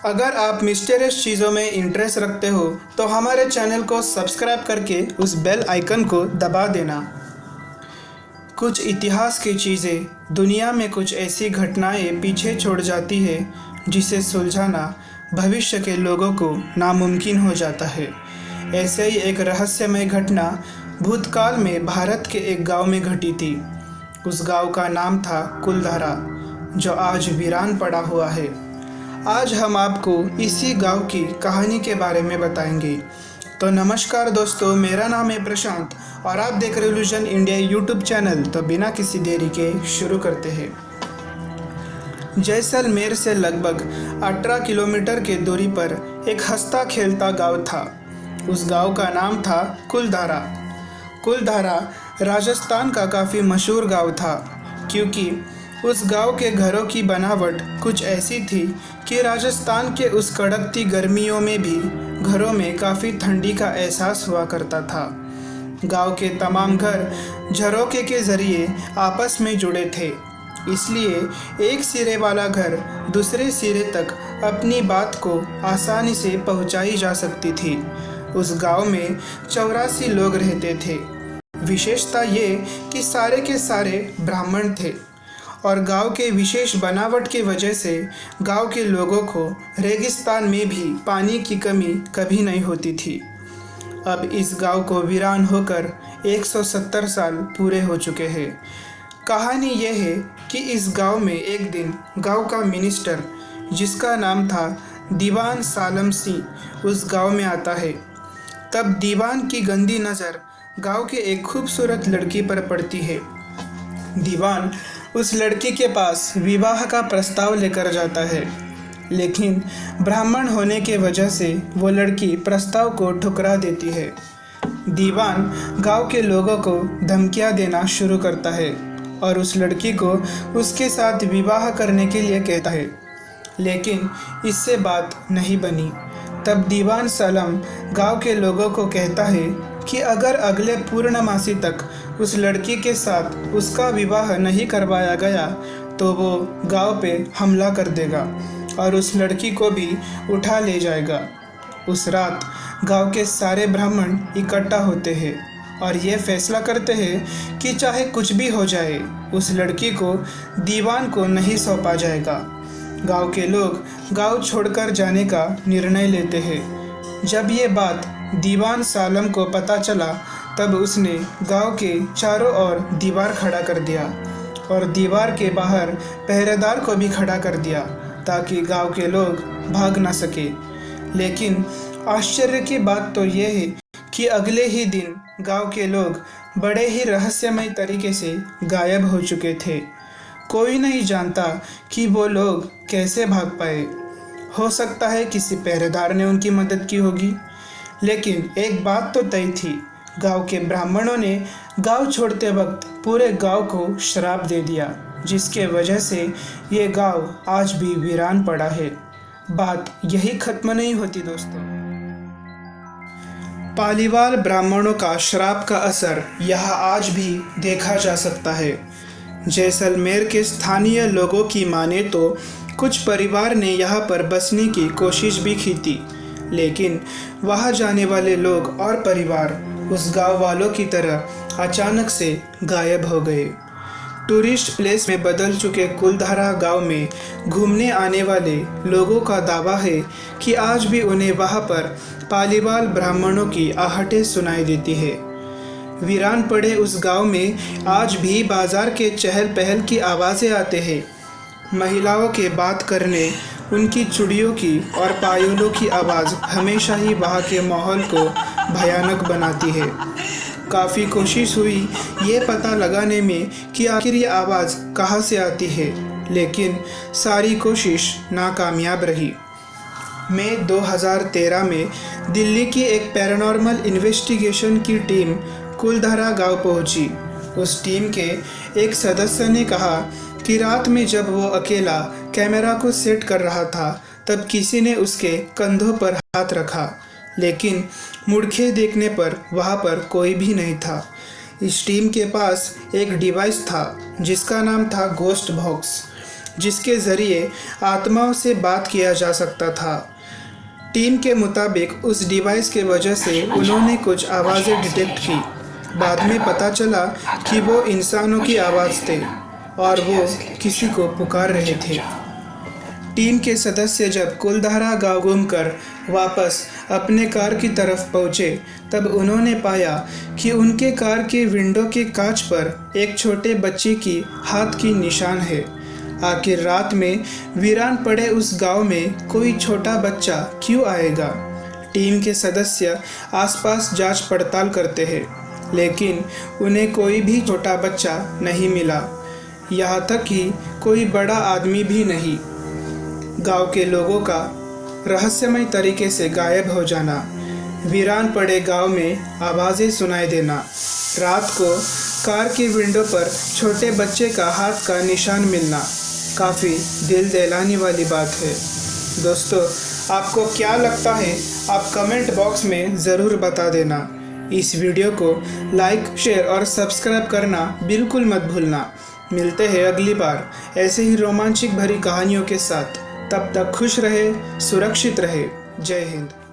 अगर आप मिस्टीरियस चीज़ों में इंटरेस्ट रखते हो तो हमारे चैनल को सब्सक्राइब करके उस बेल आइकन को दबा देना। कुछ इतिहास की चीज़ें दुनिया में कुछ ऐसी घटनाएं पीछे छोड़ जाती है जिसे सुलझाना भविष्य के लोगों को नामुमकिन हो जाता है। ऐसे ही एक रहस्यमय घटना भूतकाल में भारत के एक गांव में घटी थी। उस गांव का नाम था कुलधारा, जो आज वीरान पड़ा हुआ है। आज हम आपको इसी गांव की कहानी के बारे में बताएंगे। तो नमस्कार दोस्तों, मेरा नाम है प्रशांत और आप देख रहे रिवॉल्यूशन इंडिया यूट्यूब चैनल। तो बिना किसी देरी के शुरू करते हैं। जैसलमेर से लगभग 18 किलोमीटर की दूरी पर एक हंसता खेलता गांव था। उस गांव का नाम था कुलधारा। कुलधारा राजस्थान का काफ़ी मशहूर गांव था, क्योंकि उस गांव के घरों की बनावट कुछ ऐसी थी कि राजस्थान के उस कड़कती गर्मियों में भी घरों में काफ़ी ठंडी का एहसास हुआ करता था। गांव के तमाम घर झरोखे के ज़रिए आपस में जुड़े थे, इसलिए एक सिरे वाला घर दूसरे सिरे तक अपनी बात को आसानी से पहुंचाई जा सकती थी। उस गांव में 84 लोग रहते थे। विशेषता ये कि सारे के सारे ब्राह्मण थे और गांव के विशेष बनावट की वजह से गांव के लोगों को रेगिस्तान में भी पानी की कमी कभी नहीं होती थी। अब इस गांव को वीरान होकर 170 साल पूरे हो चुके हैं। कहानी यह है कि इस गांव में एक दिन गांव का मिनिस्टर, जिसका नाम था दीवान सालम सिंह, उस गांव में आता है। तब दीवान की गंदी नज़र गांव के एक खूबसूरत लड़की पर पड़ती है। दीवान उस लड़की के पास विवाह का प्रस्ताव लेकर जाता है, लेकिन ब्राह्मण होने के वजह से वो लड़की प्रस्ताव को ठुकरा देती है। दीवान गांव के लोगों को धमकियां देना शुरू करता है और उस लड़की को उसके साथ विवाह करने के लिए कहता है, लेकिन इससे बात नहीं बनी। तब दीवान सलम गांव के लोगों को कहता है कि अगर अगले पूर्णमासी तक उस लड़की के साथ उसका विवाह नहीं करवाया गया तो वो गांव पे हमला कर देगा और उस लड़की को भी उठा ले जाएगा। उस रात गांव के सारे ब्राह्मण इकट्ठा होते हैं और ये फैसला करते हैं कि चाहे कुछ भी हो जाए, उस लड़की को दीवान को नहीं सौंपा जाएगा। गांव के लोग गांव छोड़कर जाने का निर्णय लेते हैं। जब ये बात दीवान सालम को पता चला, तब उसने गांव के चारों ओर दीवार खड़ा कर दिया और दीवार के बाहर पहरेदार को भी खड़ा कर दिया ताकि गांव के लोग भाग ना सके। लेकिन आश्चर्य की बात तो यह है कि अगले ही दिन गांव के लोग बड़े ही रहस्यमय तरीके से गायब हो चुके थे। कोई नहीं जानता कि वो लोग कैसे भाग पाए। हो सकता है किसी पहरेदार ने उनकी मदद की होगी, लेकिन एक बात तो तय थी, गांव के ब्राह्मणों ने गांव छोड़ते वक्त पूरे गांव को श्राप दे दिया, जिसके वजह से ये गांव आज भी वीरान पड़ा है। बात यही खत्म नहीं होती दोस्तों। पालीवाल ब्राह्मणों का श्राप का असर यहाँ आज भी देखा जा सकता है। जैसलमेर के स्थानीय लोगों की माने तो कुछ परिवार ने यहाँ पर बसने की कोशिश भी की थी, लेकिन वहाँ जाने वाले लोग और परिवार उस गांव वालों की तरह अचानक से गायब हो गए। टूरिस्ट प्लेस में बदल चुके कुलधारा गांव में घूमने आने वाले लोगों का दावा है कि आज भी उन्हें वहाँ पर पालीवाल ब्राह्मणों की आहटें सुनाई देती है। वीरान पड़े उस गांव में आज भी बाजार के चहल पहल की आवाज़ें आते हैं। महिलाओं के बात करने, उनकी चुड़ियों की और पायलों की आवाज़ हमेशा ही वहाँ के माहौल को भयानक बनाती है। काफ़ी कोशिश हुई ये पता लगाने में कि आखिर ये आवाज़ कहाँ से आती है, लेकिन सारी कोशिश नाकामयाब रही। मई 2013 में दिल्ली की एक पैरानॉर्मल इन्वेस्टिगेशन की टीम कुलधारा गांव पहुंची। उस टीम के एक सदस्य ने कहा कि रात में जब वो अकेला कैमरा को सेट कर रहा था, तब किसी ने उसके कंधों पर हाथ रखा, लेकिन मुड़के देखने पर वहाँ पर कोई भी नहीं था। इस टीम के पास एक डिवाइस था जिसका नाम था गोस्ट बॉक्स। जिसके ज़रिए आत्माओं से बात किया जा सकता था। टीम के मुताबिक उस डिवाइस के वजह से उन्होंने कुछ आवाज़ें डिटेक्ट की। बाद में पता चला कि वो इंसानों की आवाज़ थे और वो किसी को पुकार रहे थे। टीम के सदस्य जब कुलधारा गांव घूमकर वापस अपने कार की तरफ पहुंचे, तब उन्होंने पाया कि उनके कार के विंडो के कांच पर एक छोटे बच्चे की हाथ की निशान है। आखिर रात में वीरान पड़े उस गांव में कोई छोटा बच्चा क्यों आएगा? टीम के सदस्य आसपास जांच पड़ताल करते हैं, लेकिन उन्हें कोई भी छोटा बच्चा नहीं मिला, यहाँ तक कि कोई बड़ा आदमी भी नहीं। गांव के लोगों का रहस्यमय तरीके से गायब हो जाना, वीरान पड़े गांव में आवाज़ें सुनाई देना, रात को कार की विंडो पर छोटे बच्चे का हाथ का निशान मिलना काफ़ी दिल दहलाने वाली बात है। दोस्तों, आपको क्या लगता है? आप कमेंट बॉक्स में ज़रूर बता देना। इस वीडियो को लाइक, शेयर और सब्सक्राइब करना बिल्कुल मत भूलना। मिलते हैं अगली बार ऐसे ही रोमांचक भरी कहानियों के साथ। तब तक खुश रहे, सुरक्षित रहे। जय हिंद।